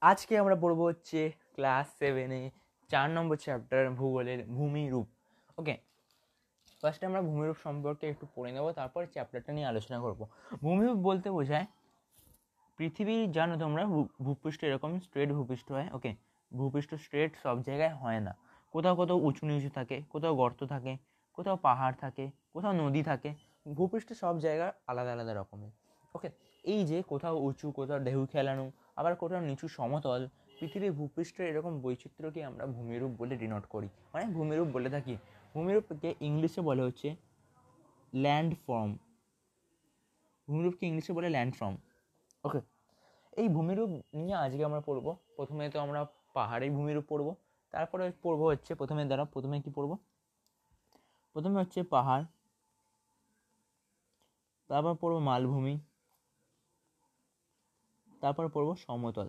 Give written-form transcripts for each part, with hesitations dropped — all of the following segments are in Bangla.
আজকে আমরা পড়বো হচ্ছে ক্লাস 7-এ 4 নম্বর চ্যাপ্টার ভূগোলের ভূমিরূপ। ওকে, ফার্স্টে আমরা ভূমিরূপ সম্পর্কে একটু পড়ে নেবো, তারপর চ্যাপ্টারটা নিয়ে আলোচনা করব। ভূমিরূপ বলতে বোঝায় পৃথিবী, জানো তোমরা, ভূপৃষ্ঠ এরকম স্ট্রেট ভূপৃষ্ঠ হয়। ওকে, ভূপৃষ্ঠ স্ট্রেট সব জায়গায় হয় না, কোথাও কোথাও উঁচু নিচু থাকে, কোথাও গর্ত থাকে, কোথাও পাহাড় থাকে, কোথাও নদী থাকে। ভূপৃষ্ঠ সব জায়গা আলাদা আলাদা রকমের। ওকে, এই যে কোথাও উঁচু, কোথাও ঢেউ খেলানো, আবার কোথাও নিচু সমতল, পৃথিবীর ভূপৃষ্ঠের এরকম বৈচিত্র্যকে আমরা ভূমিরূপ বলে ডিনোট করি, মানে ভূমিরূপ বলে থাকি। ভূমিরূপকে ইংলিশে বলে হচ্ছে ল্যান্ড ফর্ম। ভূমিরূপকে ইংলিশে বলে ল্যান্ড ফর্ম। ওকে, এই ভূমিরূপ নিয়ে আজকে আমরা পড়বো। প্রথমে তো আমরা পাহাড়ের ভূমিরূপ পড়বো, তারপরে পড়বো হচ্ছে প্রথমে কি পড়বো? প্রথমে হচ্ছে পাহাড়, তারপর পড়বো মালভূমি, তারপর পড়বো সমতল।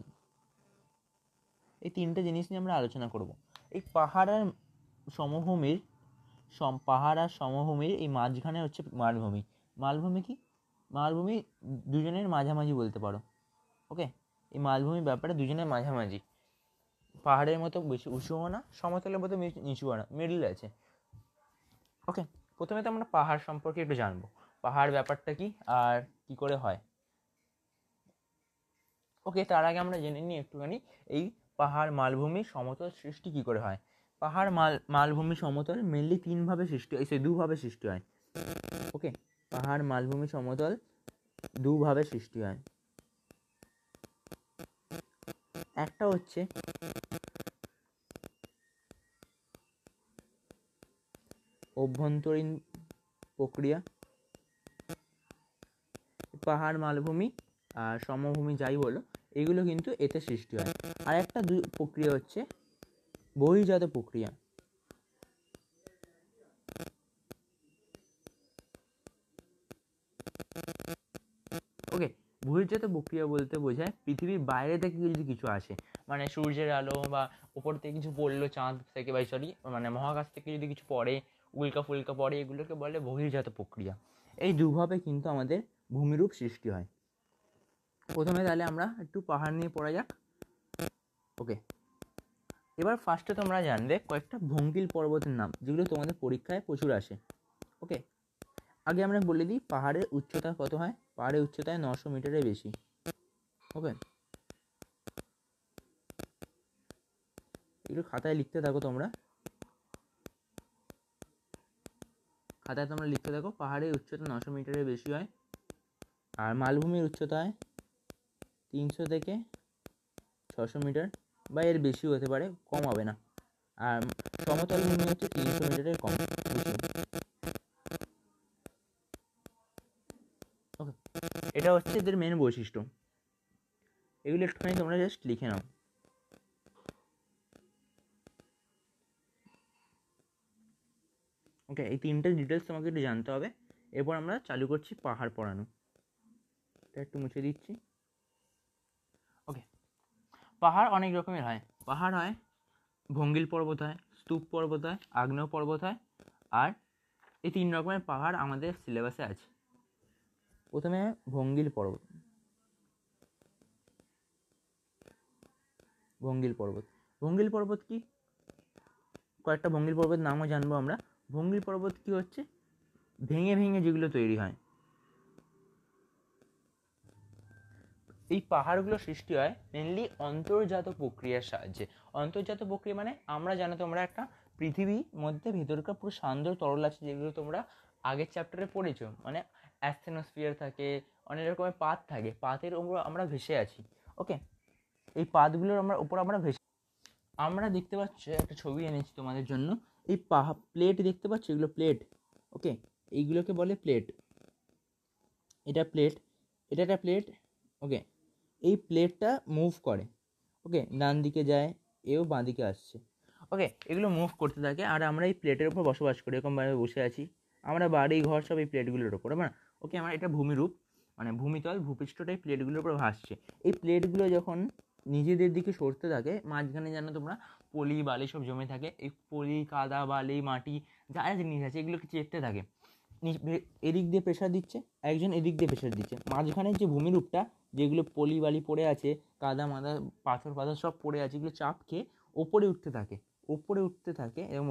এই তিনটে জিনিস নিয়ে আমরা আলোচনা করব। এই পাহাড় আর সমভূমির এই মাঝখানে হচ্ছে মালভূমি। মালভূমি কি? মালভূমি দুজনের মাঝামাঝি বলতে পারো। ওকে, এই মালভূমির ব্যাপারে দুজনের মাঝামাঝি, পাহাড়ের মতো বেশি উঁচুও না, সমতলের মতো নিচুও না, মিডল আছে। ওকে, প্রথমে তো আমরা পাহাড় সম্পর্কে একটু জানবো, পাহাড় ব্যাপারটা কি আর কি করে হয়। ওকে, তার আগে আমরা জেনে নিই একটুখানি এই পাহাড়, মালভূমি, সমতল সৃষ্টি কি করে হয়। পাহাড়, মালভূমি, সমতল মেনলি তিনভাবে সৃষ্টি হয়, দুভাবে সৃষ্টি হয়। ওকে, পাহাড়, মালভূমি, সমতল দুভাবে সৃষ্টি হয়। একটা হচ্ছে অভ্যন্তরীণ প্রক্রিয়া, পাহাড়, মালভূমি আর সমভূমি যাই বলো, এগুলো কিন্তু এতে সৃষ্টি হয়। আর একটা প্রক্রিয়া হচ্ছে বহির্জাত প্রক্রিয়া। ওকে, বহির্জাত প্রক্রিয়া বলতে বোঝায় পৃথিবীর বাইরে থেকে যদি কিছু আসে, মানে সূর্যের আলো বা ওপর থেকে কিছু পড়লো, চাঁদ থেকে বা মানে মহাকাশ থেকে যদি কিছু পড়ে, উল্কা ফুলকা পড়ে, এগুলোকে বলে বহির্জাত প্রক্রিয়া। এই দুভাবে কিন্তু আমাদের ভূমিরূপ সৃষ্টি হয়। প্রথমে তাহলে আমরা একটু পাহাড় নিয়ে পড়া যাক। ওকে, এবার ফার্স্টে তোমরা জানবে কয়েকটা ভঙ্গিল পর্বতের নাম, যেগুলো তোমাদের পরীক্ষায় প্রচুর আসে। ওকে, আগে আমরা বলে দিই পাহাড়ের উচ্চতা কত হয়। পাহাড়ের উচ্চতায় 900 মিটারের বেশি। ওকে, একটু খাতায় লিখতে থাকো তোমরা, লিখতে থাকো। পাহাড়ের উচ্চতা 900 মিটারের বেশি হয়। আর মালভূমির উচ্চতা হয় 300 থেকে 600 মিটার, বা এর বেশিও হতে পারে, কম হবে না। আর সমতল ভূমি হচ্ছে 300 মিটারের কম বেশি। ওকে, এটা হচ্ছে এদের মেন বৈশিষ্ট্য। এগুলো একটুখানি তোমরা জাস্ট লিখে নাও। ওকে, এই তিনটে ডিটেলস তোমাকে একটু জানতে হবে। এরপর আমরা চালু করছি পাহাড় পড়ানো। এটা একটু মুছে দিচ্ছি। ওকে, পাহাড় অনেক রকমের হয়। পাহাড় হয় ভঙ্গিল পর্বত হয়, স্তূপ পর্বত হয়, আগ্নেয় পর্বত হয়। আর এই 3 রকমের পাহাড় আমাদের সিলেবাসে আছে। প্রথমে ভঙ্গিল পর্বত। ভঙ্গিল পর্বত কি? কয়েকটা ভঙ্গিল পর্বত নামও জানবো আমরা। ভঙ্গিল পর্বত কি হচ্ছে? ভেঙে ভেঙে যেগুলো তৈরি হয়। এই পাহাড়গুলো সৃষ্টি হয় মেনলি অন্তর্জাত প্রক্রিয়ার সাহায্যে। অন্তর্জাত প্রক্রিয়া মানে আমরা জানো তোমরা একটা পৃথিবীর মধ্যে ভেতরকার পুরো শান্ত তরল আছে, যেগুলো তোমরা আগের চ্যাপ্টারে পড়েছো। মানে অ্যাস্থেনোস্ফিয়ার থাকে, অনেক রকমের পাত থাকে, পাতের ওপর আমরা ভেসে আছি। ওকে, এই পাতগুলোর উপর আমরা ভেসে, আমরা দেখতে পাচ্ছি একটা ছবি এনেছি তোমাদের জন্য। এই প্লেট দেখতে পাচ্ছ, এগুলো প্লেট। ওকে, এইগুলোকে বলে প্লেট। এটা প্লেট, এটা একটা প্লেট। ওকে, এই প্লেটটা মুভ করে। ওকে, ডান দিকে যায়, এও বাঁ দিকে আসছে। ওকে, এগুলো মুভ করতে থাকে, আর আমরা এই প্লেটের উপর বসবাস করি, এরকমভাবে বসে আছি আমরা, বাড়ি ঘর সব এই প্লেটগুলোর ওপর। না, ওকে, আমার এটা ভূমিরূপ, মানে ভূমিতল, ভূপৃষ্ঠটাই প্লেটগুলোর উপর ভাসছে। এই প্লেটগুলো যখন নিজেদের দিকে সরতে থাকে, মাঝখানে জানো তোমরা পলি বালি সব জমে থাকে। এই পলি, কাদা, বালি, মাটি, যা যা জিনিস আছে, এগুলোকে চেপতে থাকে। এদিক দিয়ে প্রেশার দিচ্ছে, একজন এদিক দিয়ে প্রেশার দিচ্ছে, মাঝখানে যে ভূমিরূপটা যেগুলো পলি বালি পড়ে আছে, কাদা মাদা পাথর পাথর সব পড়ে আছে, এগুলো চাপ খেয়ে ওপরে উঠতে থাকে, এবং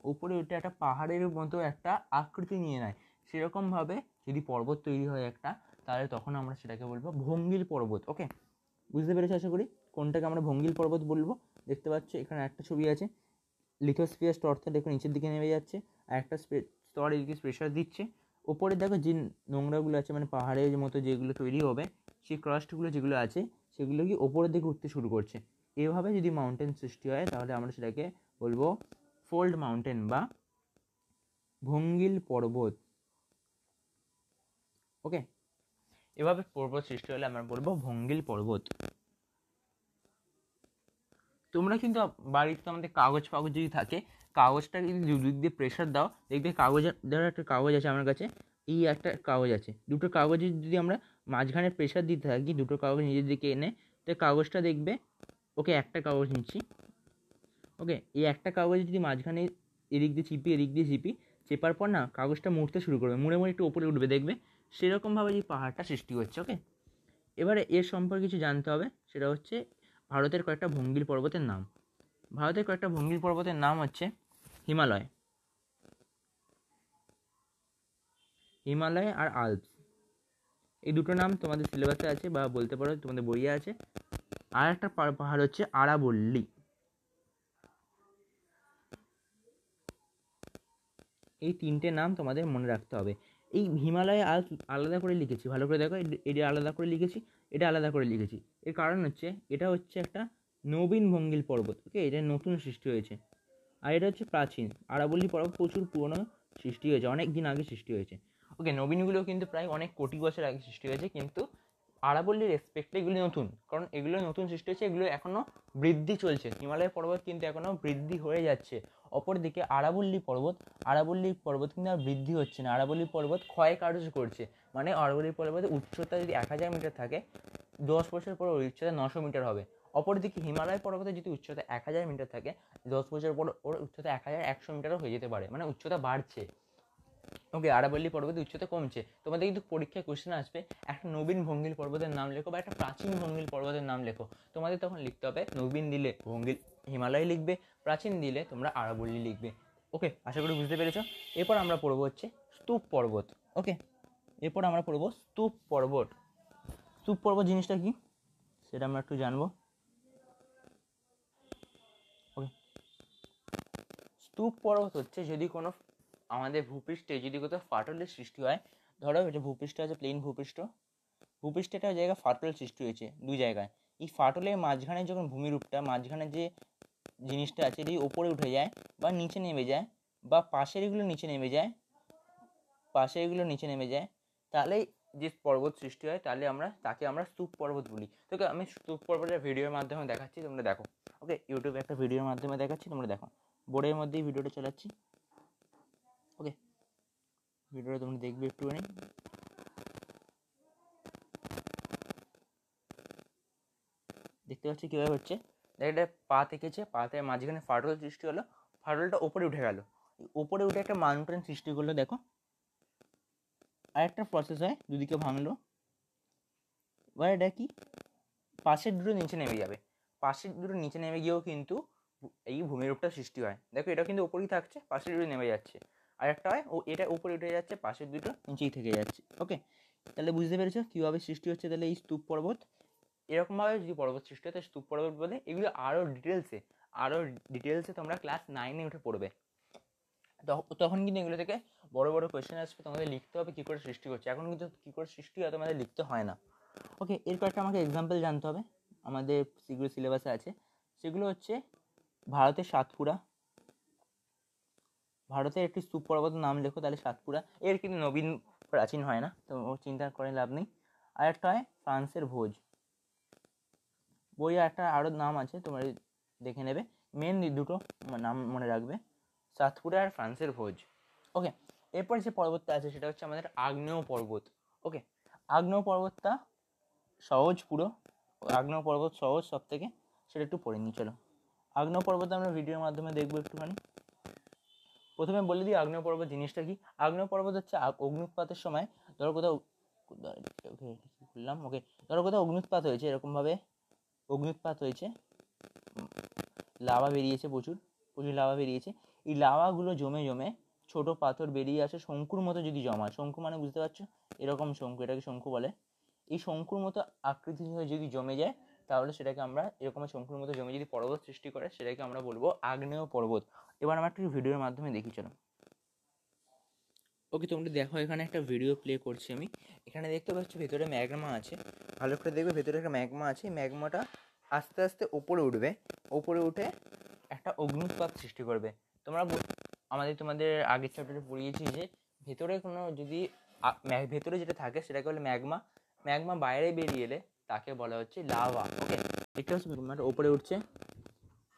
ওপরে উঠে একটা পাহাড়ের মতো একটা আকৃতি নিয়ে নেয়। সেরকমভাবে যদি পর্বত তৈরি হয় একটা, তাহলে তখন আমরা সেটাকে বলবো ভঙ্গিল পর্বত। ওকে, বুঝতে পেরেছো আশা করি কোনটাকে আমরা ভঙ্গিল পর্বত বলবো। দেখতে পাচ্ছ এখানে একটা ছবি আছে, লিথোস্ফিয়ার স্তরটা দেখো নিচের দিকে নেমে যাচ্ছে, আর একটা স্তর এদিকে প্রেশার দিচ্ছে। ওপরে দেখো যে নোংরাগুলো আছে, মানে পাহাড়ের মতো যেগুলো তৈরি হবে, সেই ক্রাস্টগুলো যেগুলো আছে সেগুলো কি ওপরের দিকে উঠতে শুরু করছে। এভাবে যদি মাউন্টেন সৃষ্টি হয় তাহলে আমরা সেটাকে বলবো ফোল্ড মাউন্টেন বা ভঙ্গিল পর্বত। ওকে, এভাবে পর্বত সৃষ্টি হলে আমরা বলবো ভঙ্গিল পর্বত। তোমরা কিন্তু বাড়িতে আমাদের কাগজ ফাগজ যদি থাকে, কাগজটা যদি দুদিক দিয়ে প্রেশার দাও, দেখবে কাগজের ধরো একটা কাগজ আছে আমার কাছে, এই একটা কাগজ আছে, দুটো কাগজে যদি আমরা মাঝখানে প্রেশার দিতে থাকি, দুটো কাগজ নিজের দিকে এনে, তো কাগজটা দেখবে, ওকে একটা কাগজ নিচ্ছি, ওকে এই একটা কাগজে যদি মাঝখানে এদিক দিয়ে চিপি চেপার পর না কাগজটা মুড়তে শুরু করবে, মুড়ে একটু ওপরে উঠবে, দেখবে সেরকমভাবে এই পাহাড়টা সৃষ্টি হচ্ছে। ওকে, এবারে এর সম্পর্কে কিছু জানতে হবে, সেটা হচ্ছে ভারতের কয়েকটা ভঙ্গিল পর্বতের নাম। ভারতের কয়েকটা ভঙ্গিল পর্বতের নাম হচ্ছে হিমালয় আর আল্পস। এই দুটো নাম তোমাদের সিলেবাসে আছে বা বলতে পারো তোমাদের বইয়ে আছে। আর একটা পাহাড় হচ্ছে আরাবল্লী। এই তিনটে নাম তোমাদের মনে রাখতে হবে। এই হিমালয় আল্পস আলাদা করে লিখেছি, ভালো করে দেখো, এটা আলাদা করে লিখেছি, এটা আলাদা করে লিখেছি। এর কারণ হচ্ছে এটা হচ্ছে একটা নবীন ভঙ্গিল পর্বত। ওকে, এটা নতুন সৃষ্টি হয়েছে। আর এটা হচ্ছে প্রাচীন। আরাবল্লী পর্বত প্রচুর পুরনো সৃষ্টি হয়েছে, অনেক দিন আগে সৃষ্টি হয়েছে। ওকে, নবীনগুলো কিন্তু প্রায় অনেক কোটি বছর আগে সৃষ্টি হয়েছে, কিন্তু আরাবল্লীর রেসপেক্টে এগুলি নতুন, কারণ এগুলো নতুন সৃষ্টি হয়েছে, এগুলো এখনও বৃদ্ধি চলছে। হিমালয় পর্বত কিন্তু এখনও বৃদ্ধি হয়ে যাচ্ছে। অপরদিকে আরাবল্লী পর্বত কিন্তু আর বৃদ্ধি হচ্ছে না, আরাবল্লী পর্বত ক্ষয় কার্য করছে। মানে আরাবল্লী পর্বতের উচ্চতা যদি 1000 মিটার থাকে, 10 বছর পর ওর উচ্চতা 900 মিটার হবে। অপরদিকে হিমালয় পর্বতের যদি উচ্চতা 1000 মিটার থাকে, 10 বছর পর ওর উচ্চতা 1100 মিটারও হয়ে যেতে পারে, মানে উচ্চতা বাড়ছে। ওকে, আরাবল্লী পর্বতের উচ্চতা কমছে। তোমাদের কিন্তু পরীক্ষায় কোশ্চেন আসবে, একটা নবীন ভঙ্গিল পর্বতের নাম লেখো বা একটা প্রাচীন ভঙ্গিল পর্বতের নাম লেখো। তোমাদের তখন লিখতে হবে, নবীন দিলে ভঙ্গিল হিমালয় লিখবে, প্রাচীন দিলে তোমরা আরাবল্লী লিখবে। ওকে, আশা করি বুঝতে পেরেছো। এরপর আমরা পড়বো হচ্ছে স্তূপ পর্বত। ওকে, এরপর আমরা পড়বো স্তূপ পর্বত। স্তূপ পর্বত জিনিসটা কি সেটা আমরা একটু জানবো। ওকে, স্তূপ পর্বত হচ্ছে যদি কোনো আমাদের ভূপৃষ্ঠে যদি কোথাও ফাটলের সৃষ্টি হয়, ধরো এটা ভূপৃষ্ঠ আছে, প্লেন ভূপৃষ্ঠে একটা জায়গায় ফাটল সৃষ্টি হয়েছে, দুই জায়গায়। এই ফাটলের মাঝখানে যখন ভূমিরূপটা, মাঝখানে যে জিনিসটা আছে যদি ওপরে উঠে যায় বা নিচে নেমে যায়, বা পাশের এগুলো নিচে নেমে যায়, তাহলে যে পর্বত সৃষ্টি হয়, তাহলে তাকে আমরা স্তূপ পর্বত বলি। তোকে আমি স্তূপ পর্বতের ভিডিওর মাধ্যমে দেখাচ্ছি, তোমরা দেখো। ওকে, ইউটিউবে একটা ভিডিওর মাধ্যমে দেখাচ্ছি, তোমরা দেখো, বোর্ডের মধ্যেই ভিডিওটা চালাচ্ছি। ওকে, ভিডিওটা তোমরা দেখবে একটুখানি। দেখতে পাচ্ছি কীভাবে হচ্ছে, দেখ এটা পা থেকেছে, পাতে মাঝখানে ফাটল সৃষ্টি হলো, ফাটলটা ওপরে উঠে গেল, ওপরে উঠে একটা মাউন্টেন সৃষ্টি করলো। দেখো, আরেকটা প্রসেস হয়, দুদিকে ভাঙলো, এবার এটা কি পাশের দুটো নিচে নেমে যাবে, পাশের দুটো নিচে নেমে গিয়েও কিন্তু এই ভূমিরূপটা সৃষ্টি হয়। দেখো, এটা কিন্তু ওপরেই থাকছে, পাশের দুটো নেমে যাচ্ছে। আর একটা হয় এটা উপরে উঠে যাচ্ছে, পাশের দুটো নিচেই থেকে যাচ্ছে। ওকে, তাহলে বুঝতে পেরেছো কীভাবে সৃষ্টি হচ্ছে তাহলে এই স্তূপ পর্বত। এরকমভাবে যদি পর্বত সৃষ্টি হয়, স্তূপ পর্বত বলে। এগুলো আরও ডিটেলসে তোমরা ক্লাস 9-এ উঠে পড়বে, তখন কিন্তু এগুলো থেকে বড় বড় কোয়েশ্চেন আসবে, তোমাদের লিখতে হবে কী করে সৃষ্টি করছে। এখন কিন্তু কী করে সৃষ্টি হয় তোমাদের লিখতে হয় না। ওকে, এর কয়েকটা আমাকে এক্সাম্পল জানতে হবে, আমাদের সেগুলো সিলেবাসে আছে। সেগুলো হচ্ছে ভারতের সাতপুরা, ভারতের একটি স্তূপ পর্বতের নাম লেখো, তাহলে সাতপুরা। এর কিন্তু নবীন প্রাচীন হয় না, তো চিন্তা করে লাভ নেই। আর একটা হয় ফ্রান্সের ভোজ, বই একটা আরও নাম আছে, তোমরা দেখে নেবে। মেন দুটো নাম মনে রাখবে, সাতপুরা আর ফ্রান্সের ভোজ। ওকে, এরপর যে পর্বতটা আছে সেটা হচ্ছে আমাদের আগ্নেয় পর্বত। ওকে, আগ্নেয় পর্বতটা সহজ, পুরো আগ্নেয় পর্বত সহজ সব থেকে, সেটা একটু পড়ে নিই। চলো, আগ্নেয় পর্বত আমরা ভিডিওর মাধ্যমে দেখবো একটুখানি। প্রথমে বলে দিই আগ্নেয় পর্বত জিনিসটা কি। আগ্নেয় পর্বত হচ্ছে অগ্নুৎপাতের সময়, ধরো কোথাও বললাম, ওকে, ধরো কোথাও অগ্নুৎপাত হয়েছে, এরকমভাবে অগ্নুৎপাত হয়েছে, লাভা বেরিয়েছে, প্রচুর প্রচুর লাভা বেরিয়েছে। এই লাভাগুলো জমে জমে ছোট পাথর বেরিয়ে আসে, শঙ্কুর মতো যদি জমায়, শঙ্কু মানে বুঝতে পারছো, এরকম শঙ্কু, এটাকে শঙ্কু বলে। এই শঙ্কুর মতো আকৃতি হয়ে যদি জমে যায়, তাহলে সেটাকে আমরা এরকম শঙ্কুর মতো জমে যদি পর্বত সৃষ্টি করে, সেটাকে আমরা বলবো আগ্নেয় পর্বত। এবার আমরা একটু ভিডিওর মাধ্যমে দেখি, চলো। ওকে, তোমরা দেখো এখানে একটা ভিডিও প্লে করছি আমি। এখানে দেখতে পাচ্ছ ভেতরে ম্যাগমা আছে, ভালো করে দেখবে, ভেতরে একটা ম্যাগমা আছে। ম্যাগমাটা আস্তে আস্তে ওপরে উঠবে, ওপরে উঠে একটা অগ্নুৎপাত সৃষ্টি করবে। তোমাদের আগের চ্যাপ্টারে পড়িয়েছি যে ভেতরে কোনো যদি ভেতরে যেটা থাকে সেটাকে বলে ম্যাগমা। ম্যাগমা বাইরে বেরিয়ে এলে তাকে বলা হচ্ছে লাভা। ওকে, দেখতে পাচ্ছ ম্যাগমাটা ওপরে উঠছে,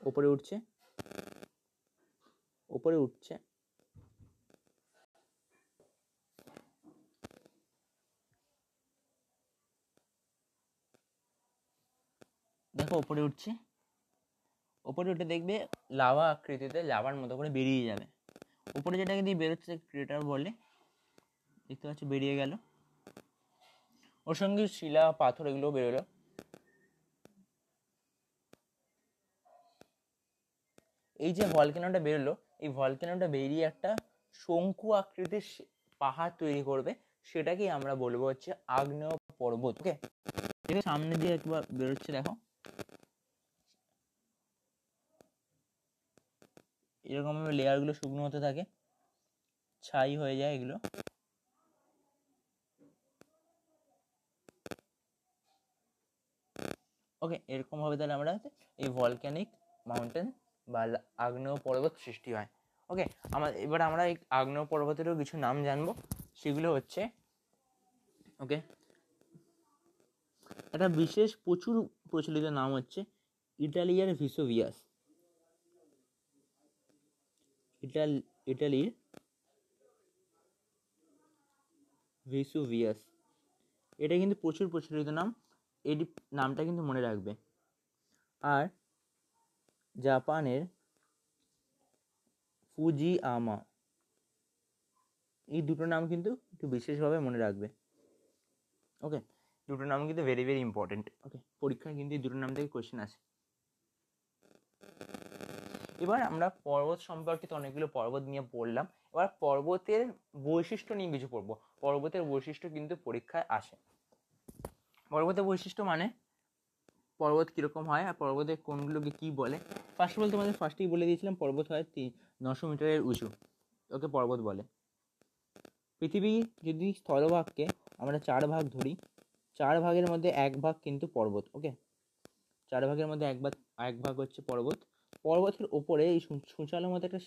ওপরে উঠছে, ওপরে উঠছে। দেখো ওপরে উঠছে, ওপরে উঠে দেখবে লাভা আকৃতিতে লাভার মতো করে বেরিয়ে যাবে। উপরে যেটাকে দিয়ে বেরোচ্ছে ক্রেটার বলে, দেখতে পাচ্ছ বেরিয়ে গেল। ওর সঙ্গে শিলা পাথর এগুলো বেরোলো। এই যে ভলকেনোটা বেরোলো, এই ভলকেনোটা বেরিয়ে একটা শঙ্কু আকৃতির পাহাড় তৈরি করবে, সেটাকেই আমরা বলবো হচ্ছে আগ্নেয় পর্বত। ওকে, সামনে দিয়ে একবার বেরোচ্ছে, দেখো এরকম ভাবে লেয়ারগুলো শুকনো হতে থাকে, ছাই হয়ে যায় এগুলো। ওকে, এরকম ভাবে তাহলে আমরা এই ভলক্যানিক মাউন্টেন বা আগ্নেয় পর্বত সৃষ্টি হয়। ওকে, এবার আমরা এই আগ্নেয় পর্বতেরও কিছু নাম জানবো, সেগুলো হচ্ছে, ওকে, একটা বিশেষ প্রচুর প্রচলিত নাম হচ্ছে ইটালিয়ার ভিসুভিয়াস। ইটালির ভিসুভিয়াস, এটা কিন্তু প্রচুর প্রচলিত নাম, এই নামটা কিন্তু মনে রাখবে। আর জাপানের ফুজিয়ামা, এই দুটো নাম কিন্তু একটু বিশেষভাবে মনে রাখবে। ওকে, দুটো নাম কিন্তু ভেরি ভেরি ইম্পর্টেন্ট। ওকে, পরীক্ষায় কিন্তু এই দুটো নাম থেকে কোয়েশ্চেন আসে। এবার আমরা পর্বত সম্পর্কিত অনেকগুলো পর্বত নিয়ে পড়লাম, এবার পর্বতের বৈশিষ্ট্য নিয়ে কিছু পড়বো। পর্বতের বৈশিষ্ট্য কিন্তু পরীক্ষায় আসে। পর্বতের বৈশিষ্ট্য মানে পর্বত কীরকম হয় আর পর্বতের কোনগুলোকে কী বলে। ফার্স্ট অফ অল তোমাদের ফার্স্টেই বলে দিয়েছিলাম, পর্বত হয় 900 মিটারের উঁচু, ওকে পর্বত বলে। পৃথিবী যদি স্থলভাগকে আমরা 4 ভাগ ধরি, 4 ভাগের মধ্যে 1 ভাগ কিন্তু পর্বত। ওকে, 4 ভাগের মধ্যে এক ভাগ হচ্ছে পর্বত। পর্বতের ওপরে এই সূচালোর মতো একটা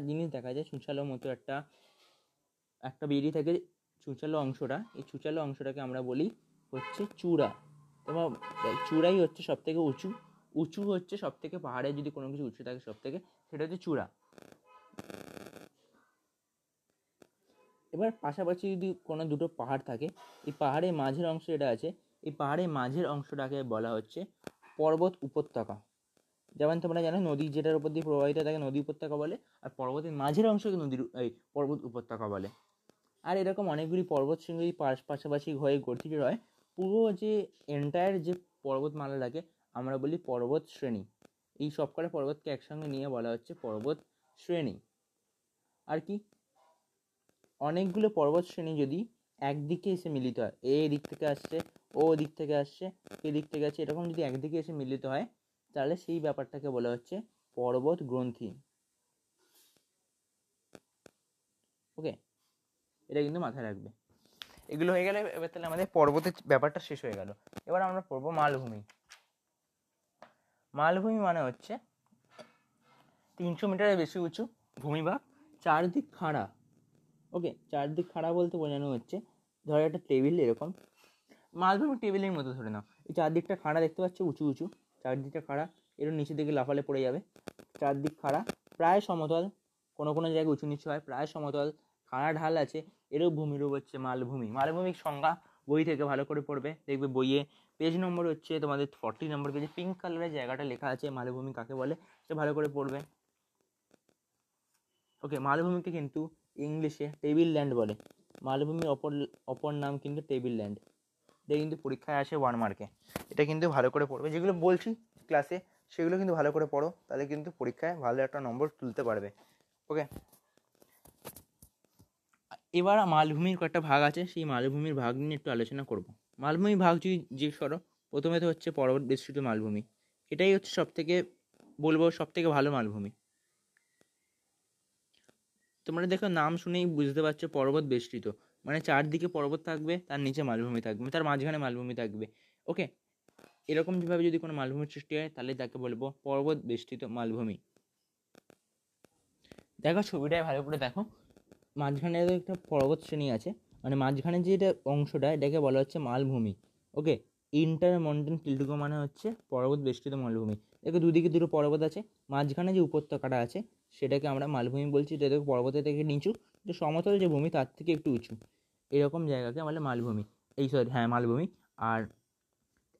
জিনিস দেখা যায়, সূচালোর মতো একটা বেরিয়ে থাকে চুচালো অংশটা, এই চুচালো অংশটাকে আমরা বলি হচ্ছে চূড়া। তোমার চূড়াই হচ্ছে সব থেকে উঁচু, উঁচু হচ্ছে সব থেকে, পাহাড়ে যদি কোনো কিছু উঁচু থাকে সব থেকে, সেটা হচ্ছে চূড়া। এবার পাশাপাশি যদি কোনো দুটো পাহাড় থাকে, এই পাহাড়ের মাঝের অংশ যেটা আছে, এই পাহাড়ের মাঝের অংশটাকে বলা হচ্ছে পর্বত উপত্যকা। যেমন তোমরা জানো নদী যেটার উপর দিয়ে প্রবাহিত থাকে নদী উপত্যকা বলে, আর পর্বতের মাঝের অংশকে পর্বত উপত্যকা বলে। আর এরকম অনেকগুলি পর্বত শৃঙ্গই পাশাপাশি হয়ে গঠিত হয়। পুরো যে এন্টায়ার যে পর্বতমালাটাকে আমরা বলি পর্বত শ্রেণী। এই সবকটা পর্বতকে একসঙ্গে নিয়ে বলা হচ্ছে পর্বত শ্রেণী। আর কি, অনেকগুলো পর্বত শ্রেণী যদি একদিকে এসে মিলিত হয়, এ দিক থেকে আসছে, ও দিক থেকে আসছে, এদিক থেকে আসছে, এরকম যদি একদিকে এসে মিলিত হয়, তাহলে সেই ব্যাপারটাকে বলা হচ্ছে পর্বত গ্রন্থি। ওকে, এটা কিন্তু মাথায় রাখবে। এগুলো হয়ে গেলে এবার তাহলে আমাদের পর্বতের ব্যাপারটা শেষ হয়ে গেল। এবার আমরা পড়বো মালভূমি। মালভূমি মানে হচ্ছে 300 মিটারের বেশি উঁচু ভূমিভাগ, চারদিক খাড়া। ওকে, চারদিক খাড়া বলতে বোঝানো হচ্ছে, ধরো একটা টেবিল এরকম, মালভূমি টেবিলের মতো ধরে নাও, এই চারদিকটা খাড়া দেখতে পাচ্ছ, উঁচু উঁচু চারদিকটা খাড়া, এর নিচের দিকে লাফালে পড়ে যাবে। চারদিক খাড়া, প্রায় সমতল, কোনো কোনো জায়গায় উঁচু নিচু হয়, প্রায় সমতল, খাড়া ঢাল আছে, এরও ভূমিরূপ হচ্ছে মালভূমি। মালভূমির সংজ্ঞা বই থেকে ভালো করে পড়বে, দেখবে বইয়ে পেজ নম্বর হচ্ছে তোমাদের 40 নম্বর পেজে পিঙ্ক কালারের জায়গাটা লেখা আছে মালভূমি কাকে বলে, সে ভালো করে পড়বে। ওকে, মালভূমিকে কিন্তু ইংলিশে টেবিল ল্যান্ড বলে, মালভূমির অপর নাম কিন্তু টেবিল ল্যান্ড। এটা কিন্তু পরীক্ষায় আসে 1 মার্কে। এটা কিন্তু ভালো করে পড়বে, যেগুলো বলছি ক্লাসে সেগুলো কিন্তু ভালো করে পড়ো, তাহলে কিন্তু পরীক্ষায় ভালো একটা নম্বর তুলতে পারবে। ওকে, এবার মালভূমির কয়েকটা ভাগ আছে, সেই মালভূমির ভাগ নিয়ে একটু আলোচনা করব। মালভূমি ভাগ যদি জিজ্ঞেস করো, প্রথমে তো হচ্ছে পর্বত বেষ্টিত মালভূমি। এটাই হচ্ছে সবথেকে বলবো সবথেকে ভালো মালভূমি। তোমরা দেখো নাম শুনেই বুঝতে পারছো পর্বত বেষ্টিত, মানে চারদিকে পর্বত থাকবে, তার নিচে মালভূমি থাকবে, তার মাঝখানে মালভূমি থাকবে। ওকে, এরকম যেভাবে যদি কোনো মালভূমির সৃষ্টি হয় তাহলে তাকে বলবো পর্বত বেষ্টিত মালভূমি। দেখো ছবিটায় ভালো করে দেখো, মাঝখানে একটা পর্বত শ্রেণী আছে, মানে মাঝখানে যেটা অংশটা এটাকে বলা হচ্ছে মালভূমি। ওকে, ইন্টার মাউন্টেন প্লেটুগো মানে হচ্ছে পর্বত বেষ্টিত মালভূমি। দেখো দুদিকে দুটো পর্বত আছে, মাঝখানে যে উপত্যকাটা আছে সেটাকে আমরা মালভূমি বলছি। এটা দেখো পর্বতের থেকে নিচু, যে সমতল যে ভূমি তার থেকে একটু উঁচু, এরকম জায়গাকে আমরা মালভূমি, মালভূমি। আর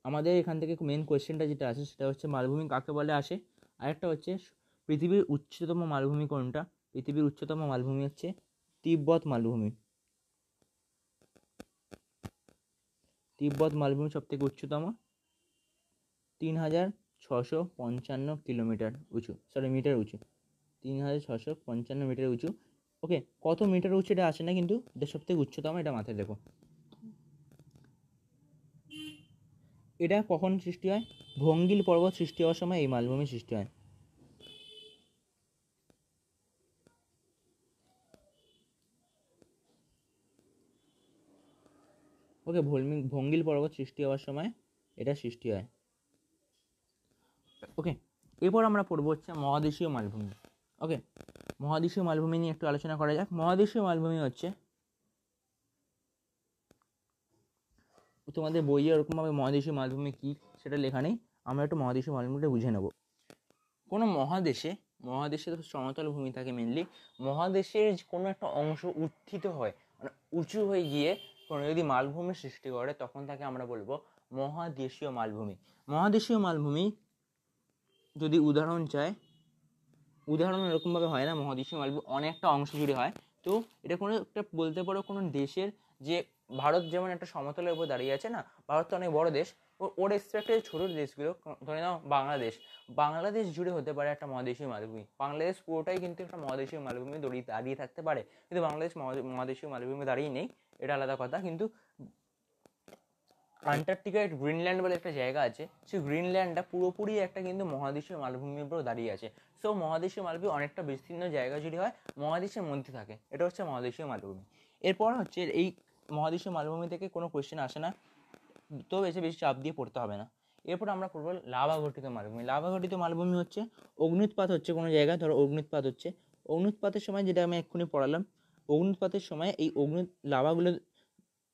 আমাদের এখান থেকে মেন কোয়েশ্চেনটা যেটা আছে সেটা হচ্ছে মালভূমি কাকে বলে আসে। আরেকটা হচ্ছে পৃথিবীর উচ্চতম মালভূমি কোনটা? পৃথিবীর উচ্চতম মালভূমি হচ্ছে তিব্বত মালভূমি। তিব্বত মালভূমি সব থেকে উচ্চতম, 3655 কিলোমিটার উঁচু, মিটার উঁচু, 3655 মিটার উঁচু। ওকে, কত মিটার উঁচু এটা আসে না, কিন্তু এটা সব থেকে উচ্চতম, এটা মাথায় দেখো। এটা কখন সৃষ্টি হয়? ভঙ্গিল পর্বত সৃষ্টি হওয়ার সময় এই মালভূমি সৃষ্টি হয়। ওকে, ভঙ্গিল পর্বত সৃষ্টি হওয়ার সময় এটা সৃষ্টি হয়। ওকে, এরপর আমরা পড়বো হচ্ছে মহাদেশীয় মালভূমি। ওকে, মহাদেশীয় মালভূমি নিয়ে একটু আলোচনা করা যাক। মহাদেশীয় মালভূমি হচ্ছে, তোমাদের বইয়ে ওরকমভাবে মহাদেশীয় মালভূমি কী সেটা লেখা নেই, আমরা একটু মহাদেশীয় মালভূমিটা বুঝে নেব। কোনো মহাদেশে তো সমতল ভূমি থাকে মেনলি। মহাদেশের কোনো একটা অংশ উত্থিত হয়, মানে উঁচু হয়ে গিয়ে কোনো যদি মালভূমির সৃষ্টি করে তখন তাকে আমরা বলবো মহাদেশীয় মালভূমি। মহাদেশীয় মালভূমি যদি উদাহরণ চায়, উদাহরণ এরকমভাবে হয় না, মহাদেশীয় মালভূমি অনেকটা অংশ জুড়ে হয়। তো এটা কোনো একটা বলতে পারো কোনো দেশের, যে ভারত যেমন একটা সমতলের উপর দাঁড়িয়ে আছে না, ভারত তো অনেক বড় দেশ, ওর এক্সপেক্টেড ছোটো দেশগুলো, ধরে নাও বাংলাদেশ জুড়ে হতে পারে একটা মহাদেশীয় মালভূমি। বাংলাদেশ পুরোটাই কিন্তু একটা মহাদেশীয় মালভূমি দাঁড়িয়ে থাকতে পারে, কিন্তু বাংলাদেশ মহাদেশীয় মালভূমি দাঁড়িয়ে নেই, এটা আলাদা কথা। কিন্তু আন্টার্কটিকায় গ্রিনল্যান্ড বলে একটা জায়গা আছে, সেই গ্রিনল্যান্ডটা পুরোপুরি একটা কিন্তু মহাদেশীয় মালভূমির উপর দাঁড়িয়ে আছে। সো মহাদেশীয় মালভূমি অনেকটা বিস্তীর্ণ জায়গা জুড়ে হয়, মহাদেশের মধ্যে থাকে, এটা হচ্ছে মহাদেশীয় মালভূমি। এরপর হচ্ছে এই মহাদেশীয় মালভূমি থেকে কোনো কোয়েশ্চেন আসে না, তো বেশি বেশি চাপ দিয়ে পড়তে হবে না। এরপর আমরা পড়বো লাভা ঘটিত মালভূমি। লাভা ঘটিত মালভূমি হচ্ছে অগ্নুৎপাত হচ্ছে কোনো জায়গায়, ধরো অগ্নুৎপাত হচ্ছে, অগ্নুৎপাতের সময় যেটা আমি এক্ষুনি পড়ালাম, অগ্নুৎপাতের সময় এই লাভাগুলো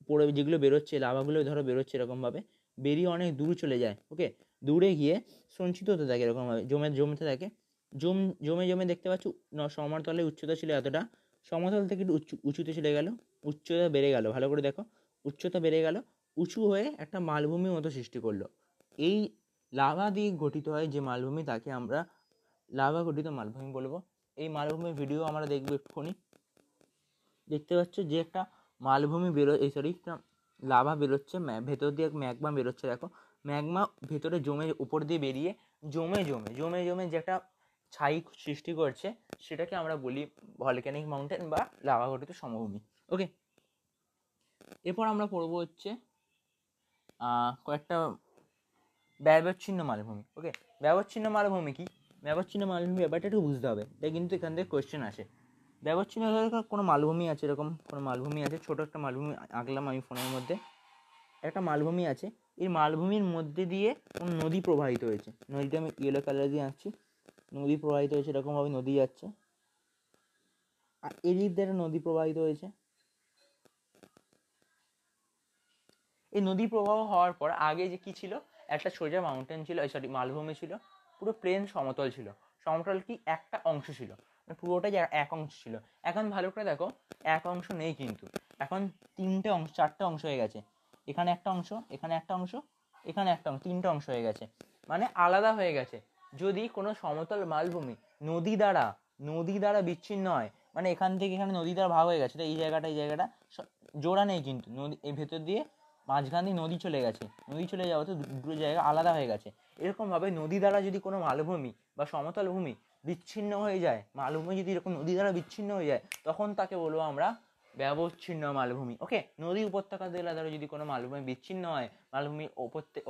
পড়ে, যেগুলো বেরোচ্ছে লাভাগুলো ধরো বেরোচ্ছে এরকমভাবে, বেরিয়ে অনেক দূর চলে যায়। ওকে, দূরে গিয়ে সঞ্চিত হতে থাকে এরকমভাবে, জমতে থাকে, জমে দেখতে পাচ্ছ সমতলে উচ্চতা ছিল এতটা, সমতল থেকে একটু উঁচুতে চলে গেল, উচ্চতা বেড়ে গেল, ভালো করে দেখো, উচ্চতা বেড়ে গেল, উঁচু হয়ে একটা মালভূমির মতো সৃষ্টি করলো। এই লাভা দিয়ে গঠিত হয় যে মালভূমি, তাকে আমরা লাভা গঠিত মালভূমি বলবো। এই মালভূমির ভিডিও আমরা দেখবো এক্ষুনি। দেখতে পাচ্ছ যে একটা মালভূমি একটা লাভা বেরোচ্ছে, ভেতর দিয়ে ম্যাগমা বেরোচ্ছে, দেখো ম্যাগমা ভেতরে উপর দিয়ে বেরিয়ে জমে যে একটা ছাই সৃষ্টি করছে, সেটাকে আমরা বলি ভলক্যানিক মাউন্টেন বা লাভা গঠিত সমভূমি। ওকে, এরপর আমরা পড়বো হচ্ছে কয়েকটা ব্যবচ্ছিন্ন মালভূমি। ওকে, ব্যবচ্ছিন্ন মালভূমি কি? ব্যবচ্ছিন্ন মালভূমি ব্যাপারটা একটু বুঝতে হবে, তাই কিন্তু এখান থেকে কোয়েশ্চেন আসে। ব্যবচ্ছিন্ন ধরো কোনো মালভূমি আছে, এরকম কোনো মালভূমি আছে, ছোটো একটা মালভূমি আঁকলাম আমি ফোনের মধ্যে, একটা মালভূমি আছে, এই মালভূমির মধ্যে দিয়ে কোনো নদী প্রবাহিত হয়েছে, নদীটা আমি ইয়েলো কালার দিয়ে আঁকছি, নদী প্রবাহিত হয়েছে, এরকমভাবে নদী যাচ্ছে, আর এদিক দিয়ে একটা নদী প্রবাহিত হয়েছে। এই নদী প্রবাহ হওয়ার পর আগে যে কি ছিল, একটা সোজা মাউন্টেন ছিল, মালভূমি ছিল, পুরো প্লেন সমতল ছিল, সমতল কি একটা অংশ ছিল, পুরোটাই এক অংশ ছিল। এখন ভালো করে দেখো, এক অংশ নেই কিন্তু, এখন চারটে অংশ হয়ে গেছে, এখানে একটা অংশ, এখানে একটা অংশ, এখানে একটা অংশ, তিনটে অংশ হয়ে গেছে, মানে আলাদা হয়ে গেছে। যদি কোনো সমতল মালভূমি নদী দ্বারা বিচ্ছিন্ন হয়, মানে এখান থেকে এখানে নদী দ্বারা ভাগ হয়ে গেছে, তো এই জায়গাটা জোড়া নেই কিন্তু, নদী এই ভেতর দিয়ে মাঝখান দিয়ে নদী চলে গেছে, নদী চলে যাওয়াতে দুটো জায়গা আলাদা হয়ে গেছে। এরকমভাবে নদী দ্বারা যদি কোনো মালভূমি বা সমতল ভূমি বিচ্ছিন্ন হয়ে যায়, মালভূমি যদি এরকম নদী দ্বারা বিচ্ছিন্ন হয়ে যায়, তখন তাকে বলবো আমরা ব্যবচ্ছিন্ন মালভূমি। ওকে, নদী উপত্যকা দ্বারা যদি কোনো মালভূমি বিচ্ছিন্ন হয়, মালভূমি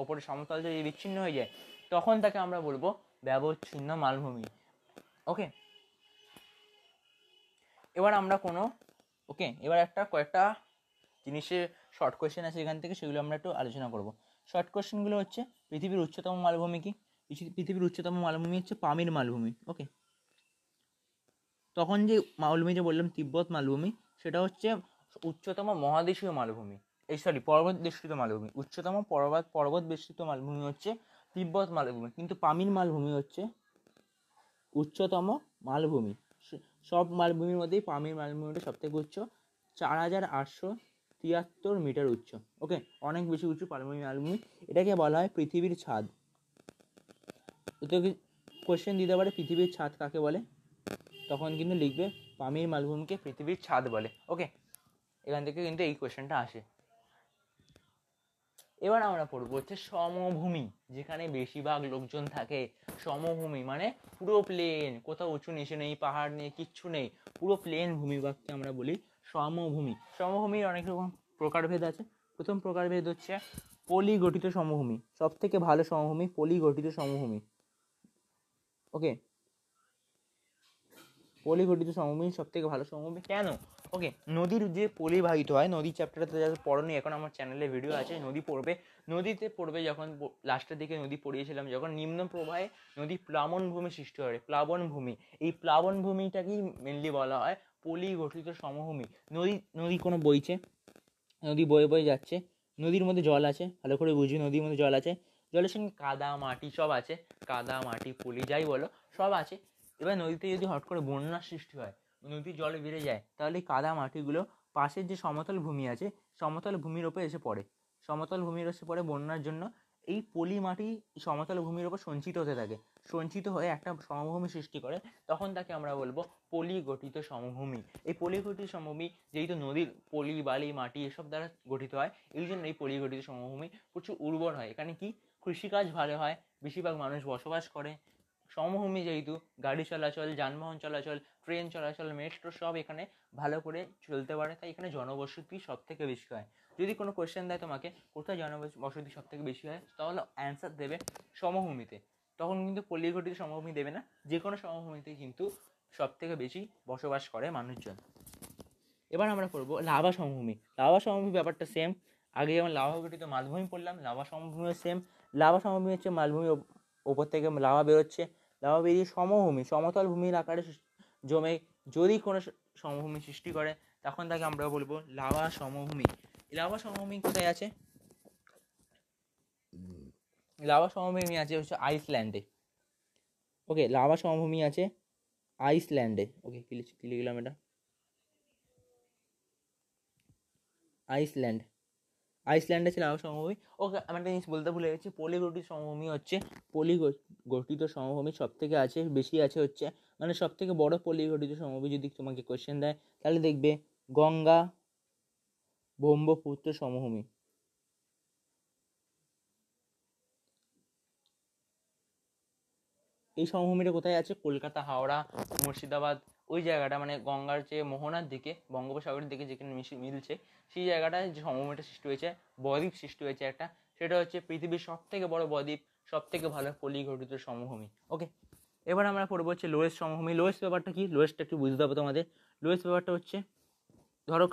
ওপরে সমতল যদি বিচ্ছিন্ন হয়ে যায়, তখন তাকে আমরা বলবো ব্যবচ্ছিন্ন মালভূমি। ওকে, এবার আমরা কয়েকটা জিনিসের শর্ট কোয়েশ্চেন আছে এখান থেকে, সেগুলো আমরা একটু আলোচনা করব। শর্ট কোয়েশ্চেনগুলো হচ্ছে, পৃথিবীর উচ্চতম মালভূমি কি? পৃথিবীর উচ্চতম মালভূমি হচ্ছে পামির মালভূমি। ওকে, তখন যে মালভূমিটা বললাম তিব্বত মালভূমি, সেটা হচ্ছে উচ্চতম মহাদেশীয় মালভূমি, পর্বত বেষ্টিত মালভূমি। উচ্চতম পর্বত বেষ্টিত মালভূমি হচ্ছে তিব্বত মালভূমি, কিন্তু পামির মালভূমি হচ্ছে উচ্চতম মালভূমি। সব মালভূমির মধ্যেই পামির মালভূমিটা সব থেকে উচ্চ, 4873 মিটার উচ্চ। ওকে, অনেক বেশি উঁচু মালভূমি। এটাকে বলা হয় পৃথিবীর ছাদ। তোকে কোয়েশ্চেন দিতে পারে পৃথিবীর ছাদ কাকে বলে, তখন কিন্তু লিখবে পামির মালভূমিকে পৃথিবীর ছাদ বলে। ওকে, এখান থেকে কিন্তু এই কোয়েশ্চেনটা আসে। এবার আমরা পড়বো হচ্ছে সমভূমি, যেখানে বেশিরভাগ লোকজন থাকে। সমভূমি মানে পুরো প্লেন, কোথাও উঁচু নিচু নেই, পাহাড় নেই, কিচ্ছু নেই, পুরো প্লেন ভূমিভাগকে আমরা বলি সমভূমি। সমভূমির অনেক রকম প্রকারভেদ আছে। প্রথম প্রকারভেদ হচ্ছে পলি গঠিত সমভূমি। সব থেকে ভালো সমভূমি পলি গঠিত সমভূমি। ওকে, পলি গঠিত সমভূমি সব থেকে ভালো সমভূমি। কেন? ওকে, নদীর যে পলিবাহিত হয়, নদীর চ্যাপ্টারটা যারা পড়নি, এখন আমার চ্যানেলে ভিডিও আছে, নদী পড়বে। নদীতে পড়বে যখন লাস্টের দিকে নদী পড়িয়েছিলাম, যখন নিম্ন প্রবাহে নদী প্লাবন ভূমি সৃষ্টি হয়, প্লাবন ভূমি, এই প্লাবন ভূমিটাকেই মেনলি বলা হয় পলি গঠিত সমভূমি। নদী কোনো বইছে, নদী বয়ে বয়ে যাচ্ছে, নদীর মধ্যে জল আছে, ভালো করে বুঝি, নদীর মধ্যে জল আছে, জলের সঙ্গে কাদা মাটি সব আছে, কাদা মাটি পলি যাই বলো সব আছে। এবার নদীতে যদি হট করে বন্যার সৃষ্টি হয়, নদীর জল বেড়ে যায়, তাহলে কাদা মাটিগুলো পাশের যে সমতল ভূমি আছে, সমতল ভূমির ওপর এসে পড়ে। সমতল ভূমির এসে পড়ে বন্যার জন্য এই পলি মাটি সমতল ভূমির ওপর সঞ্চিত হতে থাকে, সঞ্চিত হয়ে একটা সমভূমি সৃষ্টি করে। তখন তাকে আমরা বলবো পলি গঠিত সমভূমি। এই পলি গঠিত সমভূমি যেহেতু নদীর পলি বালি মাটি এসব দ্বারা গঠিত হয়, এই জন্য এই পলি গঠিত সমভূমি প্রচুর উর্বর হয়। এখানে কি কৃষিকাজ ভালো হয়, বেশিরভাগ মানুষ বসবাস করে। সমভূমি যেহেতু গাড়ি চলাচল, যানবাহন চলাচল, ট্রেন চলাচল, মেট্রো সব এখানে ভালো করে চলতে পারে, তাই এখানে জনবসতি সব থেকে বেশি হয়। যদি কোনো কোয়েশ্চেন দেয় তোমাকে কোথায় জনবসতি সব থেকে বেশি হয়, তাহলে অ্যান্সার দেবে সমভূমিতে। তখন কিন্তু পল্লী গঠিত সমভূমি দেবে না, যে কোনো সমভূমিতে কিন্তু সব থেকে বেশি বসবাস করে মানুষজন। এবার আমরা পড়বো লাভা সমভূমি। লাভা সমভূমি ব্যাপারটা সেম, আগে যেমন লাভা গঠিত মালভূমি পড়লাম, লাভা সমভূমিও সেম। লাভা সমভূমি হচ্ছে মালভূমির ওপর থেকে লাভা বেরোচ্ছে, লাভা বেরিয়ে সমভূমি সমতল ভূমির আকারে জমে যদি কোনো সমভূমি সৃষ্টি করে, তখন তাকে আমরা বলবো লাভা সমভূমি। লাভা সমভূমি কোথায় আছে? লাভা সমভূমি আছে হচ্ছে আইসল্যান্ডে। ওকে, লাভা সমভূমি আছে আইসল্যান্ডে। ওকে, কি লিখলাম এটা? আইসল্যান্ডে আছে লাভা সমভূমি। ওকে, আমি একটা জিনিস বলতে ভুলে গেছি, পলি গঠিত সমভূমি হচ্ছে পলি গঠিত সমভূমি সব থেকে আছে বেশি আছে হচ্ছে, মানে সব থেকে বড় পলি গঠিত সমভূমি যদি তোমাকে কোয়েশ্চেন দেয়, তাহলে দেখবে গঙ্গা ব্রহ্মপুত্র সমভূমি। এই সমভূমিটা কোথায় আছে? কলকাতা, হাওড়া, মুর্শিদাবাদ, ওই জায়গাটা মানে গঙ্গার যে মোহনার দিকে, বঙ্গোপসাগরের দিকে যেখানে মিলছে, সেই জায়গাটায় যে সমভূমিটা সৃষ্টি হয়েছে, বদ্বীপ সৃষ্টি হয়েছে একটা, সেটা হচ্ছে পৃথিবীর সব থেকে বড় বদ্বীপ, সব থেকে ভালো পলি গঠিত সমভূমি। ওকে, এবার আমরা পড়বো হচ্ছে লোয়েস্ট সমভূমি। লোয়েস্ট ব্যাপারটা কি? লোয়েস্টটা একটু বুঝতে হবে তোমাদের। লোয়েস্ট ব্যাপারটা হচ্ছে, ধরো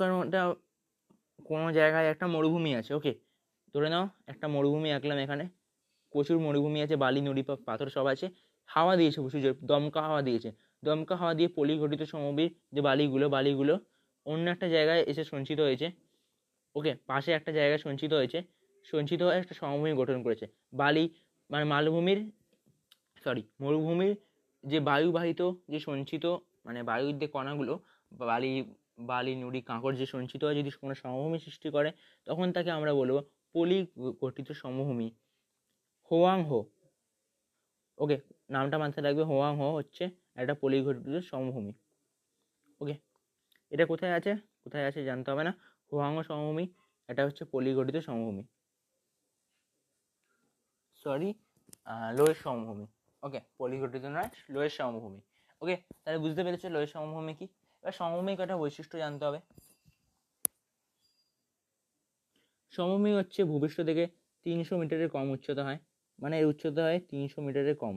কোনো জায়গায় একটা মরুভূমি আছে। ওকে, ধরে নাও একটা মরুভূমি আঁকলাম, এখানে প্রচুর মরুভূমি আছে, বালি নুড়ি পাথর সব আছে, হাওয়া দিয়েছে প্রচুর জোর, দমকা হাওয়া দিয়েছে, দমকা হাওয়া দিয়ে পলি গঠিত সমভূমির যে বালিগুলো অন্য একটা জায়গায় এসে সঞ্চিত হয়েছে। ওকে, পাশে একটা জায়গায় সঞ্চিত হয়ে একটা সমভূমি গঠন করেছে। বালি মানে মরুভূমির যে বায়ুবাহিত যে সঞ্চিত মানে বায়ুর যে কণাগুলো, বালি বালি নুড়ি কাঁকড় যে সঞ্চিত হয়, যদি কোনো সমভূমি সৃষ্টি করে, তখন তাকে আমরা বলবো পলি গঠিত সমভূমি। হোয়াংহো, ওকে, নামটা মাথায় রাখবে, হোয়াংহো হচ্ছে একটা পলি গঠিত সমভূমি। ওকে, এটা কোথায় আছে জানতে হবে না। হোয়াংহো সমভূমি এটা হচ্ছে পলিগঠিত সমভূমি, সরি লোয়ের সমভূমি। ওকে, পলিগঠিত নয়, লোয়ের সমভূমি। ওকে, তাহলে বুঝতে পেরেছো লোয়ের সমভূমি কি। এবার সমভূমির কটা বৈশিষ্ট্য জানতে হবে। সমভূমি হচ্ছে ভূপৃষ্ঠ থেকে 300 মিটারের কম উচ্চতা হয়, মানে এর উচ্চতা হয় 300 মিটারের কম,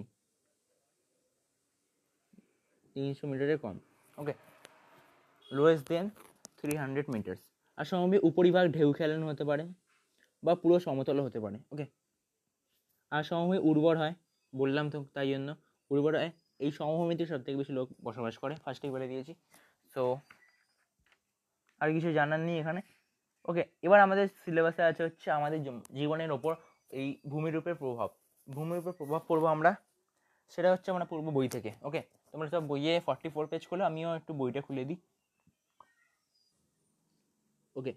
300 মিটারের কম। ওকে, লোয়েস্ট দেন 300 মিটার্স। আর সমভূমি উপরিভাগ ঢেউ খেলানো হতে পারে বা পুরো সমতল হতে পারে। ওকে, আর সমভূমি উর্বর হয়, বললাম তো তাই জন্য উর্বর হয়। এই সমভূমিতে সব থেকে বেশি লোক বসবাস করে, ফার্স্টেই বলে দিয়েছি। সো আর কিছু জানার নেই এখানে। ওকে, এবার আমাদের সিলেবাসে আছে হচ্ছে আমাদের জীবনের ওপর এই ভূমিরূপের প্রভাব। ভূমিরূপের প্রভাব পড়বো আমরা, সেটা হচ্ছে আমরা পড়বো বই থেকে। ওকে, তোমরা সব বইয়ে 44 পেজ খোলো, আমিও একটু বইটা খুলে দিই। ওকে,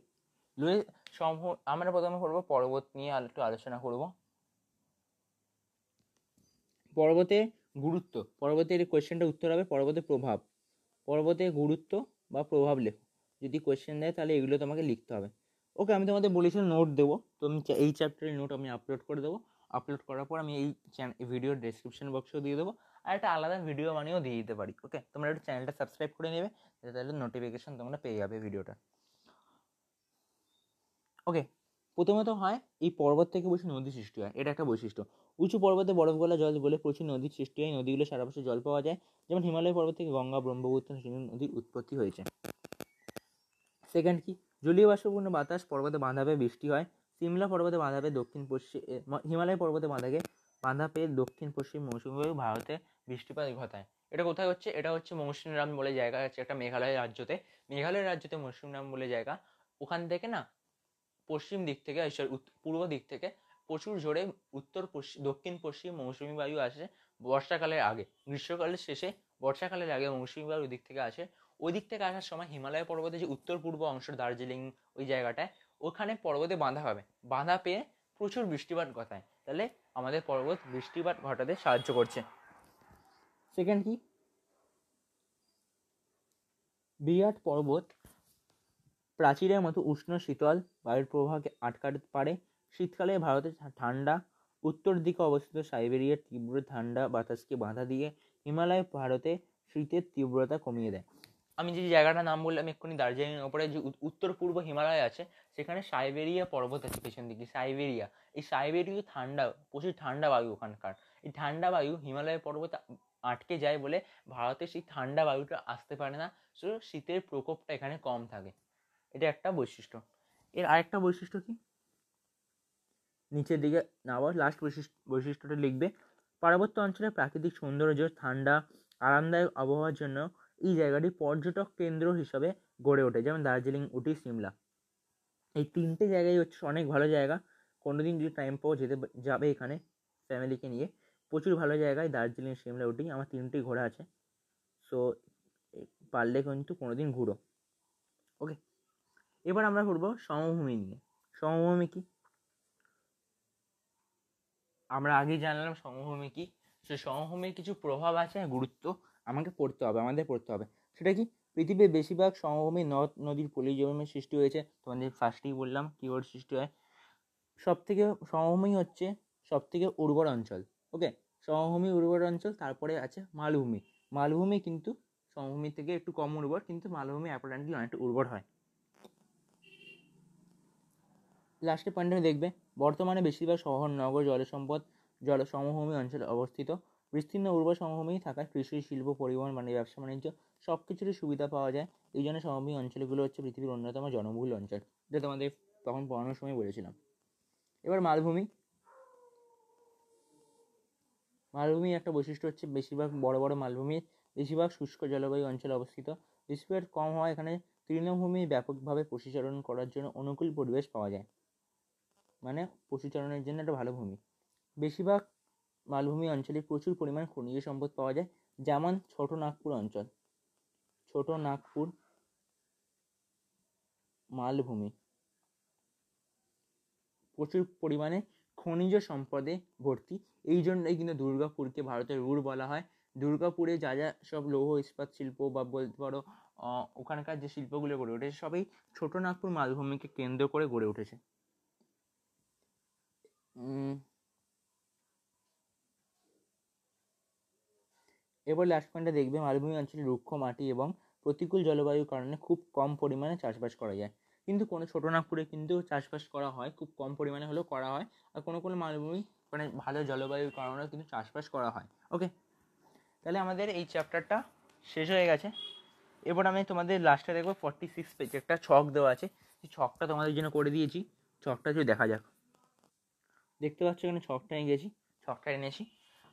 আমরা প্রথমে পড়বো পর্বত নিয়ে একটু আলোচনা করব। পর্বতের গুরুত্ব, পর্বতের কোয়েশ্চেনটা উত্তর হবে পর্বতের প্রভাব। পর্বতের গুরুত্ব বা প্রভাব লেখো। যদি কোয়েশ্চেন দেয় তাহলে এগুলো তোমাকে লিখতে হবে। ওকে, আমি তোমাদের বলেছিলাম নোট দেবো, তো আমি এই চ্যাপ্টারের নোট আমি আপলোড করে দেবো। আপলোড করার পর আমি এই ভিডিওর ডেসক্রিপশন বক্সেও দিয়ে দেবো, আর একটা আলাদা ভিডিও বানিয়েও দিয়ে দিতে পারি। ওকে, তোমরা একটু চ্যানেলটা সাবস্ক্রাইব করে নেবে, তাহলে নোটিফিকেশন তোমরা পেয়ে যাবে ভিডিওটা। ওকে, প্রথমত হয় এই পর্বত থেকে প্রচুর নদী সৃষ্টি হয়, এটা একটা বৈশিষ্ট্য। উঁচু পর্বতে বরফ গলা জল বলে প্রচুর নদীর সৃষ্টি হয়, নদীগুলো সারা বছর জল পাওয়া যায়, যেমন হিমালয় পর্বত থেকে গঙ্গা, ব্রহ্মপুত্র নদীর উৎপত্তি হয়েছে। সেকেন্ড কি, জলীয় বাষ্পপূর্ণ বাতাস পর্বতে বাঁধা পেয়ে বৃষ্টি হয়। সিমলা পর্বতে বাঁধা পেয়ে দক্ষিণ পশ্চিম, হিমালয় পর্বতে বাঁধা পেয়ে দক্ষিণ পশ্চিম মৌসুমী বায়ু ভারতে বৃষ্টিপাত ঘটায়। এটা কোথায় হচ্ছে? এটা হচ্ছে মৌসিনরাম বলে জায়গা আছে একটা মেঘালয় রাজ্যতে। মেঘালয় রাজ্যতে মৌসিনরাম বলে জায়গা, ওখান থেকে না পশ্চিম দিক থেকে, পূর্ব দিক থেকে প্রচুর জোরে দক্ষিণ পশ্চিম মৌসুমী বায়ু আসে বর্ষাকালের আগে। গ্রীষ্মকালের শেষে, বর্ষাকালের আগে মৌসুমী বায়ু ওই দিক থেকে আসে। ওই দিক থেকে আসার সময় হিমালয় পর্বতে যে উত্তর পূর্ব অংশ, দার্জিলিং ওই জায়গাটায়, ওখানে পর্বতে বাঁধা পেয়ে প্রচুর বৃষ্টিপাত ঘটায়। তাহলে আমাদের পর্বত বৃষ্টিপাত ঘটাতে সাহায্য করছে। সেকেন্ড কি, বিরাট পর্বত প্রাচীরের মতো উষ্ণ শীতল বায়ুর প্রবাহকে আটকাতে পারে। শীতকালে ভারতে ঠান্ডা উত্তর দিকে অবস্থিত সাইবেরিয়ার তীব্র ঠান্ডা বাতাসকে বাধা দিয়ে হিমালয় ভারতে শীতের তীব্রতা কমিয়ে দেয়। আমি যে জায়গাটার নাম বললাম এক্ষুনি, দার্জিলিং ওপরে যে উত্তর পূর্ব হিমালয় আছে, সেখানে সাইবেরিয়া পর্বত আছে পেছন দিকে, সাইবেরিয়া। এই সাইবেরিয়া ঠান্ডা, প্রচুর ঠান্ডা বায়ু ওখানকার। এই ঠান্ডা বায়ু হিমালয় পর্বত আটকে যায় বলে ভারতে সেই ঠান্ডা বায়ুটা আসতে পারে না, শুধু শীতের প্রকোপটা এখানে কম থাকে। এটা একটা বৈশিষ্ট্য। এর আরেকটা বৈশিষ্ট্য কি, নিচের দিকে আবার লাস্ট বৈশিষ্ট্যটা লিখবে। পার্বত্য অঞ্চলের প্রাকৃতিক সৌন্দর্য, ঠান্ডা আরামদায়ক আবহাওয়ার জন্য এই জায়গাটি পর্যটক কেন্দ্র হিসাবে গড়ে ওঠে, যেমন দার্জিলিং, উটি, সিমলা। এই তিনটে জায়গায় হচ্ছে অনেক ভালো জায়গা। কোনোদিন যদি টাইম পাও যাবে এখানে ফ্যামিলিকে নিয়ে, প্রচুর ভালো জায়গায় দার্জিলিং, সিমলা, উটি, আমার তিনটেই ঘোরা আছে। সো পারলে কিন্তু কোনোদিন ঘুরো। ওকে, এবার আমরা ঘুরবো সমভূমি নিয়ে। সমভূমি কি আমরা আগেই জানলাম, সমভূমি কি। সে সমভূমির কিছু প্রভাব আছে, গুরুত্ব আমাদের পড়তে হবে। সেটা কি, পৃথিবীর বেশিরভাগ সমভূমি নদ নদীর পলিজমে সৃষ্টি হয়েছে। তোমাদের ফার্স্টেই বললাম কীভাবে সৃষ্টি হয়। সমভূমি হচ্ছে সব থেকে উর্বর অঞ্চল। ওকে, সমভূমি উর্বর অঞ্চল, তারপরে আছে মালভূমি। মালভূমি কিন্তু সমভূমি থেকে একটু কম উর্বর, কিন্তু মালভূমি অ্যাপারেন্টলি অনেকটা উর্বর হয়। লাস্টের পয়েন্টে দেখবে, বর্তমানে বেশিরভাগ শহর, নগর, সমভূমি অঞ্চলে অবস্থিত। বিস্তীর্ণ উর্বর সমভূমি থাকায় কৃষি, শিল্প, পরিবহন, ব্যবসা বাণিজ্য সব কিছুরই সুবিধা পাওয়া যায়। এই জন্য সমভূমি অঞ্চলগুলো হচ্ছে পৃথিবীর অন্যতম জনবহুল অঞ্চল, যেটা তোমাদের তখন পড়ানোর সময় বলেছিলাম। এবার মালভূমি। মালভূমির একটা বৈশিষ্ট্য হচ্ছে বেশিরভাগ বড় বড় মালভূমি বেশিরভাগ শুষ্ক জলবায়ু অঞ্চলে অবস্থিত। বৃষ্টিপাত কম হওয়া এখানে তৃণভূমি ব্যাপকভাবে পশুচারণ করার জন্য অনুকূল পরিবেশ পাওয়া যায়, মানে পশুচারণের জন্য একটা ভালো ভূমি। বেশিরভাগ মালভূমি অঞ্চলে প্রচুর পরিমাণ খনিজ সম্পদ পাওয়া যায়, যেমন ছোট নাগপুর অঞ্চল। ছোট নাগপুর মালভূমি প্রচুর পরিমাণে খনিজ সম্পদে ভর্তি। এই জন্যই কিন্তু দুর্গাপুরকে ভারতের রুর বলা হয়, দুর্গাপুরে যা যা সব লৌহ ইস্পাত শিল্প বা বলতে পারো ওখানকার যে শিল্পগুলো গড়ে উঠেছে সবই ছোটনাগপুর মালভূমিকে কেন্দ্র করে গড়ে উঠেছে। এবার লাস্ট পয়েন্টটা দেখবে, মালভূমি অঞ্চলে রুক্ষ মাটি এবং প্রতিকূল জলবায়ুর কারণে খুব কম পরিমাণে চাষবাস করা যায়। কিন্তু কোনো ছোটনাগপুরে কিন্তু চাষবাস করা হয়, খুব কম পরিমাণে হলেও করা হয়। আর কোনো কোনো মালভূমি মানে ভালো জলবায়ুর কারণেও কিন্তু চাষবাস করা হয়। ওকে, তাহলে আমাদের এই চ্যাপ্টারটা শেষ হয়ে গেছে। এবার আমি তোমাদের লাস্টে দেখবো 46 পেজে একটা ছক দেওয়া আছে, সেই ছকটা তোমাদের জন্য করে দিয়েছি। ছকটা যদি দেখা যাক, দেখতে পাচ্ছ এখানে ছকটা এঁকেছি, ছকটা এনেছি।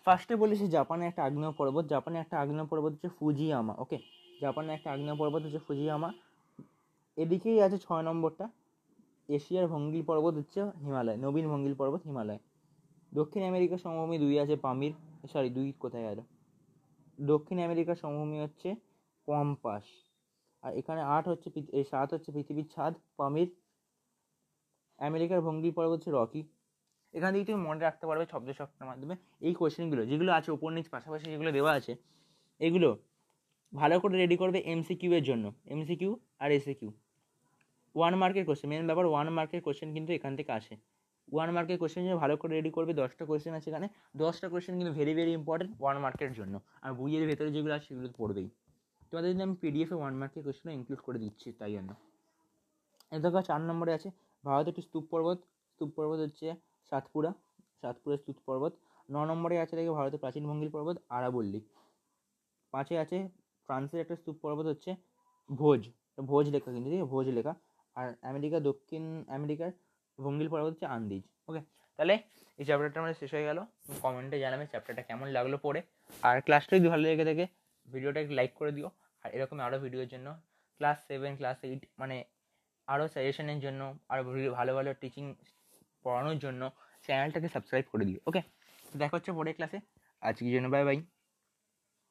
ফার্স্টে বলেছি জাপানে একটা আগ্নেয় পর্বত, জাপানে একটা আগ্নেয় পর্বত হচ্ছে ফুজিয়ামা। ওকে, জাপানে একটা আগ্নেয় পর্বত হচ্ছে ফুজিয়ামা। এদিকেই আছে 6 নম্বরটা, এশিয়ার ভঙ্গিল পর্বত হচ্ছে হিমালয়, নবীন ভঙ্গিল পর্বত হিমালয়। দক্ষিণ আমেরিকার সমভূমি 2 আছে পামির, সরি 2 কোথায় গেল, দক্ষিণ আমেরিকার সমভূমি হচ্ছে পম্পাস। আর এখানে 8 হচ্ছে 7 হচ্ছে পৃথিবীর ছাদ পামির। আমেরিকার ভঙ্গিল পর্বত হচ্ছে রকি। এখান থেকে তুমি মনে রাখতে পারবে শব্দ ছকটার মাধ্যমে এই কোয়েশ্চেনগুলো যেগুলো আছে ওপর নিচ পাশাপাশি যেগুলো দেওয়া আছে, এগুলো ভালো করে রেডি করবে এমসিকিউ এর জন্য, এমসিকিউ আর এসিকিউ। 1 মার্কের কোয়েশ্চেন, মেন ব্যাপার 1 মার্কের কোয়েশ্চেন কিন্তু এখান থেকে আসে। 1 মার্কের কোয়েশ্চেন ভালো করে রেডি করবে, 10টা কোয়েশ্চেন আছে এখানে, 10টা কোয়েশ্চেন কিন্তু ভেরি ভেরি ইম্পর্টেন্ট 1 মার্কের জন্য। আর বইয়ের ভেতরে যেগুলো আছে সেগুলো পড়বেই। তোমাদের জন্য আমি পিডিএফে 1 মার্কের কোয়েশ্চেন ইনক্লুড করে দিচ্ছি, তাই জন্য। এ দেখো 4 নম্বরে আছে ভারতের একটি স্তূপ পর্বত, স্তূপ পর্বত হচ্ছে সাতপুরা, সাতপুরা স্তূপ পর্বত। 9 নম্বরে আছে দেখে ভারতের প্রাচীন ভঙ্গিল পর্বত আরাবল্লী। 5-এ আছে ফ্রান্সের একটা স্তূপ পর্বত হচ্ছে ভোজ, ভোজ লেখা কিন্তু, ঠিক আছে, ভোজ লেখা। আর দক্ষিণ আমেরিকার ভঙ্গিল পর্বত হচ্ছে আন্দিজ। ওকে, তাহলে এই চ্যাপ্টারটা আমাদের শেষ হয়ে গেল। কমেন্টে জানাবে চ্যাপ্টারটা কেমন লাগলো পড়ে। আর ক্লাসটা যদি ভালো লেগে থাকে ভিডিওটা একটু লাইক করে দিও। আর এরকম আরও ভিডিওর জন্য ক্লাস 7 ক্লাস 8 মানে আরও সাজেশনের জন্য, আরও ভালো ভালো টিচিং পড়ানোর জন্য চ্যানেলটাকে সাবস্ক্রাইব করে দিও। ওকে, দেখা হচ্ছে পরের ক্লাসে, আজকের জন্য বাই বাই।